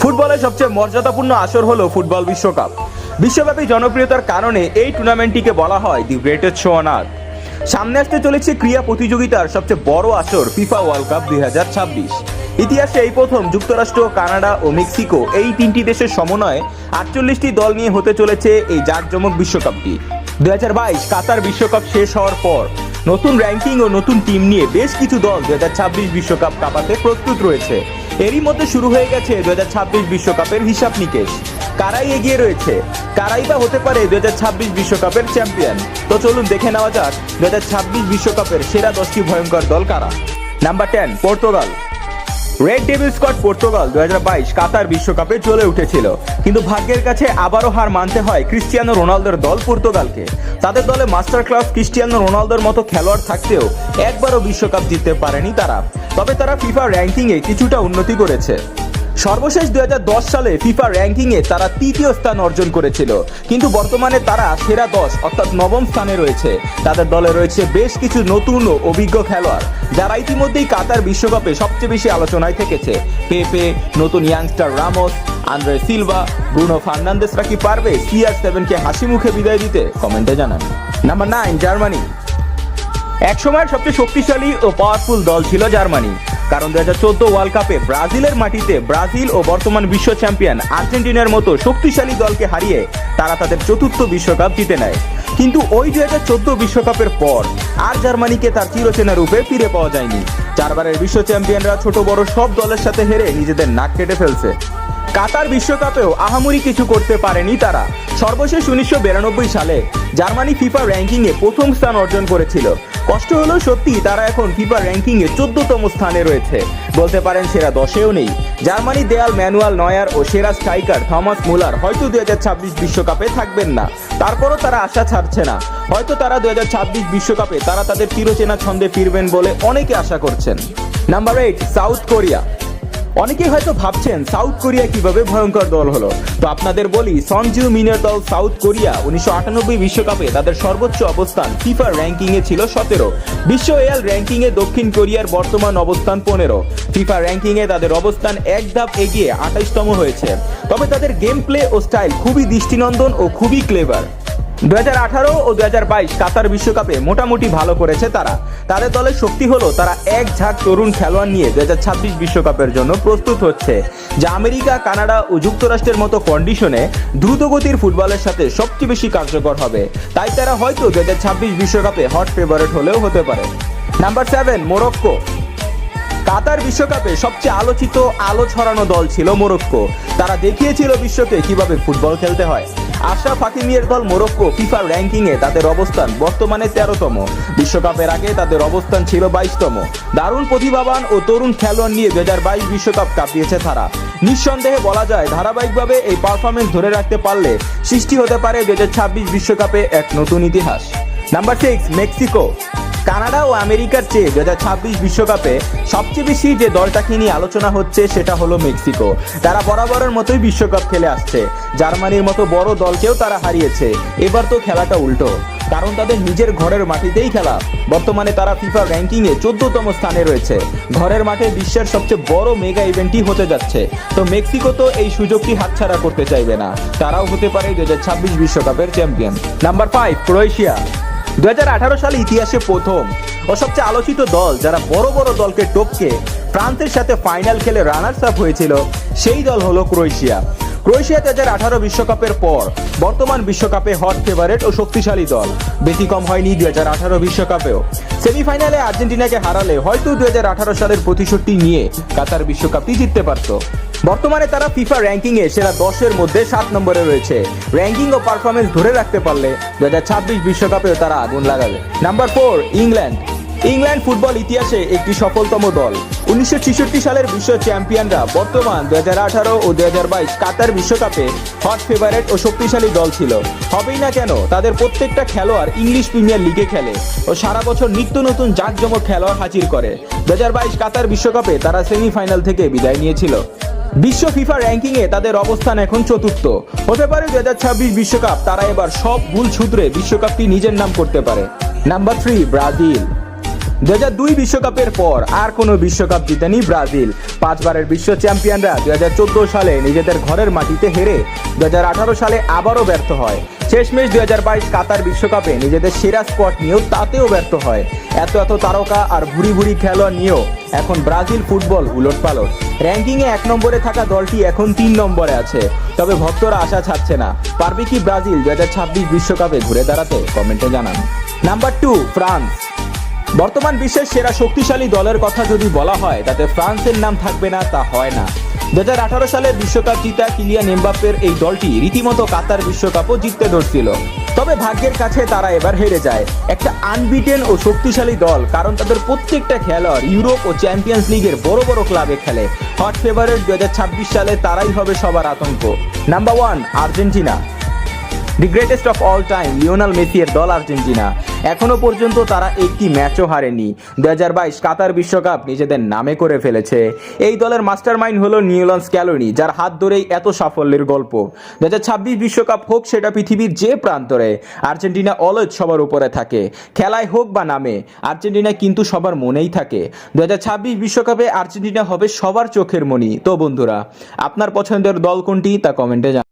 ফুটবলের সবচেয়ে মর্যাদাপূর্ণ আসর হলো ফুটবল বিশ্বকাপ। বিশ্বব্যাপী জনপ্রিয়তার কারণে এই টুর্নামেন্টটিকে বলা হয় the greatest show on earth. সামনে আসতে চলেছে ক্রীড়া প্রতিযোগিতার সবচেয়ে বড় আসর ফিফা ওয়ার্ল্ড কাপ 2026। ইতিহাসে এই প্রথম যুক্তরাষ্ট্র, কানাডা ও মেক্সিকো এই তিনটি দেশের সমন্বয়ে 48টি দল নিয়ে হতে চলেছে এই জাঁকজমক বিশ্বকাপটি। 2022 কাতার বিশ্বকাপ শেষ হওয়ার পর নতুন র্যাঙ্কিং ও নতুন টিম নিয়ে বেশ কিছু দল 2026 বিশ্বকাপ কাঁপাতে প্রস্তুত রয়েছে। এরই মধ্যে শুরু হয়ে গেছে 2026 বিশ্বকাপের হিসাব নিকেশ। কারাই এগিয়ে রয়েছে, কারাই বা হতে পারে 2026 বিশ্বকাপের চ্যাম্পিয়ন। তো চলুন দেখে নেওয়া যাক 2026 বিশ্বকাপের সেরা 10টি ভয়ঙ্কর দল কারা। Number 10, Portugal. Red devil squad Portugal 2022 কাতার বিশ্বকাপে জ্বলে উঠেছিল, কিন্তু ভাগ্যের কাছে আবারও হার মানতে হয় ক্রিস্টিয়ানো রোনালদোর দল পর্তুগালকে। তাদের দলে মাস্টার ক্লাস ক্রিস্টিয়ানো রোনালদোর মতো খেলোয়াড় থাকতেও একবারও বিশ্বকাপ জিততে পারেনি তারা। তবে তারা ফিফা র্যাঙ্কিংয়ে কিছুটা উন্নতি করেছে। সর্বশেষ 2010 সালে ফিফা র্যাঙ্কিংয়ে তারা 3য় স্থান অর্জন করেছিল, কিন্তু বর্তমানে তারা সেরা 10 অর্থাৎ 9ম স্থানে রয়েছে। তাদের দলে রয়েছে বেশ কিছু নতুন ও অভিজ্ঞ খেলোয়াড়, যারা ইতিমধ্যেই কাতার বিশ্বকাপে সবচেয়ে বেশি আলোচনায় থেকেছে। পেপে, নতুন youngster Ramos, Andre Silva, Bruno ফার্নান্দেসরা কি পারবে CR7কে হাসি মুখে বিদায় দিতে? কমেন্টে জানান। Number 9, Germany. একসময়ের সবচেয়ে শক্তিশালী ও পাওয়ারফুল দল ছিল জার্মানি, কারণ 2014 ওয়ার্ল্ড কাপে ব্রাজিলের মাটিতে ব্রাজিল ও বর্তমান বিশ্ব চ্যাম্পিয়ন আর্জেন্টিনার মতো শক্তিশালী দলকে হারিয়ে তারা তাদের 4র্থ বিশ্বকাপ জিতে নেয়। কিন্তু ওই 2014 বিশ্বকাপের পর আর জার্মানিকে তার চিরচেনা রূপে ফিরে পাওয়া যায়নি। 4 বারের বিশ্ব চ্যাম্পিয়নরা ছোট বড় সব দলের সাথে হেরে নিজেদের নাক কেটে ফেলছে। কাতার বিশ্বকাপেও আহামরি কিছু করতে পারেনি তারা। সর্বশেষ 1992 সালে জার্মানি ফিফা র্যাঙ্কিংয়ে 1ম স্থান অর্জন করেছিল। কষ্ট হলেও সত্যি, তারা এখন ফিফা র্যাঙ্কিংয়ে 14তম স্থানে রয়েছে। বলতে পারেন সেরা 10এও নেই। জার্মানি দেয়াল ম্যানুয়াল নয়ার ও সেরা স্ট্রাইকার থমাস মুলার হয়তো 2026 বিশ্বকাপে থাকবেন না। তারপরও তারা আশা ছাড়ছে না। হয়তো তারা 2026 বিশ্বকাপে তারা তাদের চিরচেনা ছন্দে ফিরবেন বলে অনেকে আশা করছেন। Number 8, south Korea. অনেকেই হয়তো ভাবছেন সাউথ কোরিয়া কিভাবে ভয়ঙ্কর দল হলো। তো আপনাদের বলি, সন জিউ মিনের দল সাউথ কোরিয়া 1998 বিশ্বকাপে তাদের সর্বোচ্চ অবস্থান ফিফা র্যাঙ্কিংয়ে ছিল 17। বিশ্ব এএল র্যাঙ্কিংয়ে দক্ষিণ কোরিয়ার বর্তমান অবস্থান 15। ফিফা র্যাঙ্কিংয়ে তাদের অবস্থান এক ধাপ এগিয়ে 28তম হয়েছে। তবে তাদের গেম প্লে ও স্টাইল খুবই দৃষ্টিনন্দন ও খুবই ক্লেভার। 2018 ও 2022 কাতার বিশ্বকাপে মোটামুটি ভালো করেছে তারা। তাদের দলের শক্তি হলো তারা এক ঝাঁক তরুণ খেলোয়াড় নিয়ে 2026 বিশ্বকাপের জন্য প্রস্তুত হচ্ছে, যা আমেরিকা, কানাডা ও যুক্তরাষ্ট্রের মতো কন্ডিশনে দ্রুতগতির ফুটবলের সাথে সবচেয়ে বেশি কার্যকর হবে। তাই তারা হয়তো 2026 বিশ্বকাপে হট ফেভারিট হলেও হতে পারে। Number 7, Morocco. কাতার বিশ্বকাপে সবচেয়ে আলোচিত, আলো ছড়ানো দল ছিল মরক্কো। তারা দেখিয়েছিল বিশ্বকে কিভাবে ফুটবল খেলতে হয়। আশরাফ হাকিমির দল মরক্কো ফিফা র্যাঙ্কিংয়ে তাদের অবস্থান বর্তমানে 13তম। বিশ্বকাপের আগে তাদের অবস্থান ছিল 22তম। দারুণ প্রতিভাবান ও তরুণ খেলোয়াড় নিয়ে 2022 বিশ্বকাপ কাঁপিয়েছে তারা। নিঃসন্দেহে বলা যায়, ধারাবাহিকভাবে এই পারফরমেন্স ধরে রাখতে পারলে সৃষ্টি হতে পারে 2026 বিশ্বকাপে এক নতুন ইতিহাস। Number 6, Mexico. কানাডা ও আমেরিকার চেয়ে 2026 বিশ্বকাপে সবচেয়ে বেশি যে দলটাকে নিয়ে আলোচনা হচ্ছে সেটা হলো মেক্সিকো। তারা বরাবরের মতোই বিশ্বকাপ খেলে আসছে। জার্মানির মতো বড় দলকেও তারা হারিয়েছে। এবার তো খেলাটা উল্টো, কারণ তাদের নিজের ঘরের মাটিতেই খেলা। বর্তমানে তারা ফিফা র্যাঙ্কিংয়ে 14তম স্থানে রয়েছে। ঘরের মাঠে বিশ্বের সবচেয়ে বড় মেগা ইভেন্টই হতে যাচ্ছে। তো মেক্সিকো তো এই সুযোগটি হাতছাড়া করতে চাইবে না। তারাও হতে পারে 2026 বিশ্বকাপের চ্যাম্পিয়ন। Number 5, Croatia. 2018 সালে ইতিহাসে প্রথম ও সবচেয়ে আলোচিত দল যারা বড় বড় দলকে টপকে ফ্রান্সের সাথে ফাইনাল খেলে রানার্স আপ হয়েছিল, সেই দল হলো ক্রোয়েশিয়া। ক্রোয়েশিয়া 2018 বিশ্বকাপের পর বর্তমান বিশ্বকাপে হট ফেভারিট ও শক্তিশালী দল। ব্যতিক্রম হয়নি 2018 বিশ্বকাপেও। সেমিফাইনালে আর্জেন্টিনাকে হারালে হয়তো 2018 সালের প্রতিশোধটি নিয়ে কাতার বিশ্বকাপটি জিততে পারত। বর্তমানে তারা ফিফা র্যাঙ্কিংয়ে সেরা 10-এর মধ্যে 7 নম্বরে রয়েছে। র্যাঙ্কিং ও পারফরমেন্স ধরে রাখতে পারলে 2026 বিশ্বকাপেও তারা আগুন লাগাবে। Number 4, England. ইংল্যান্ড ফুটবল ইতিহাসে একটি সফলতম দল। 1966 সালের বিশ্ব চ্যাম্পিয়নরা বর্তমান 2018 ও 2022 কাতার বিশ্বকাপে হট ফেভারিট ও শক্তিশালী দল ছিল। হবেই না কেন, তাদের প্রত্যেকটা খেলোয়াড় ইংলিশ প্রিমিয়ার লিগে খেলে ও সারা বছর নিত্য নতুন জাঁকজমক খেলোয়াড় হাজির করে। 2022 কাতার বিশ্বকাপে তারা সেমিফাইনাল থেকে বিদায় নিয়েছিল। বিশ্ব ফিফা র্যাঙ্কিংয়ে তাদের অবস্থান এখন 4র্থ। হতে পারে 2026 বিশ্বকাপ তারা এবার সব ভুল শুধরে বিশ্বকাপটি নিজের নাম করতে পারে। Number 3, Brazil. 2002 বিশ্বকাপের পর আর কোনো বিশ্বকাপ জিতেনি ব্রাজিল। 5 বারের বিশ্ব চ্যাম্পিয়নরা 2014 সালে নিজেদের ঘরের মাটিতে হেরে 2018 সালে আবারও ব্যর্থ হয়। শেষমেশ 2022 কাতার বিশ্বকাপে নিজেদের সেরা স্কোয়াড নিয়েও তাতেও ব্যর্থ হয়। এত তারকা আর ভুরি ভুরি খেলোয়াড় নিয়েও এখন ব্রাজিল ফুটবল উলটপালট। র্যাঙ্কিংয়ে 1 নম্বরে থাকা দলটি এখন 3 নম্বরে আছে। তবে ভক্তরা আশা ছাড়ছে না। পারবে কি ব্রাজিল 2026 বিশ্বকাপে ঘুরে দাঁড়াতে? কমেন্টে জানান। Number 2, France. বর্তমান বিশ্বের সেরা শক্তিশালী দলের কথা যদি বলা হয় তাতে ফ্রান্সের নাম থাকবে না তা হয় না। 2018 সালের বিশ্বকাপ জিতা কিলিয়ান এমবাপ্পের এই দলটি রীতিমতো কাতার বিশ্বকাপও জিততে ধরছিল। তবে ভাগ্যের কাছে তারা এবার হেরে যায়। একটা আনবিটেন ও শক্তিশালী দল, কারণ তাদের প্রত্যেকটা খেলোয়াড় ইউরোপ ও চ্যাম্পিয়ন্স লিগের বড় বড় ক্লাবে খেলে। হট ফেভারিট 2026 সালে তারাই হবে সবার আতঙ্ক। Number 1, Argentina. The greatest of all time Lionel Messi এর দল আর্জেন্টিনা। এখনো পর্যন্ত তারা একটি ম্যাচও হারেনি। 2022 কাতার বিশ্বকাপ নিজেদের নামে করে ফেলেছে। এই দলের মাস্টারমাইন্ড হলো নিউল্যান্ড স্ক্যালোনি, যার হাত ধরেই এত সাফল্যের গল্প। 2026 বিশ্বকাপ হোক সেটা পৃথিবীর যে প্রান্তরে, আর্জেন্টিনা অলওয়েজ সবার উপরে থাকে। খেলায় হোক বা নামে, আর্জেন্টিনা কিন্তু সবার মনেই থাকে। 2026 বিশ্বকাপে আর্জেন্টিনা হবে সবার চোখের মণি। তো বন্ধুরা, আপনার পছন্দের দল কোনটি তা কমেন্টে জানান।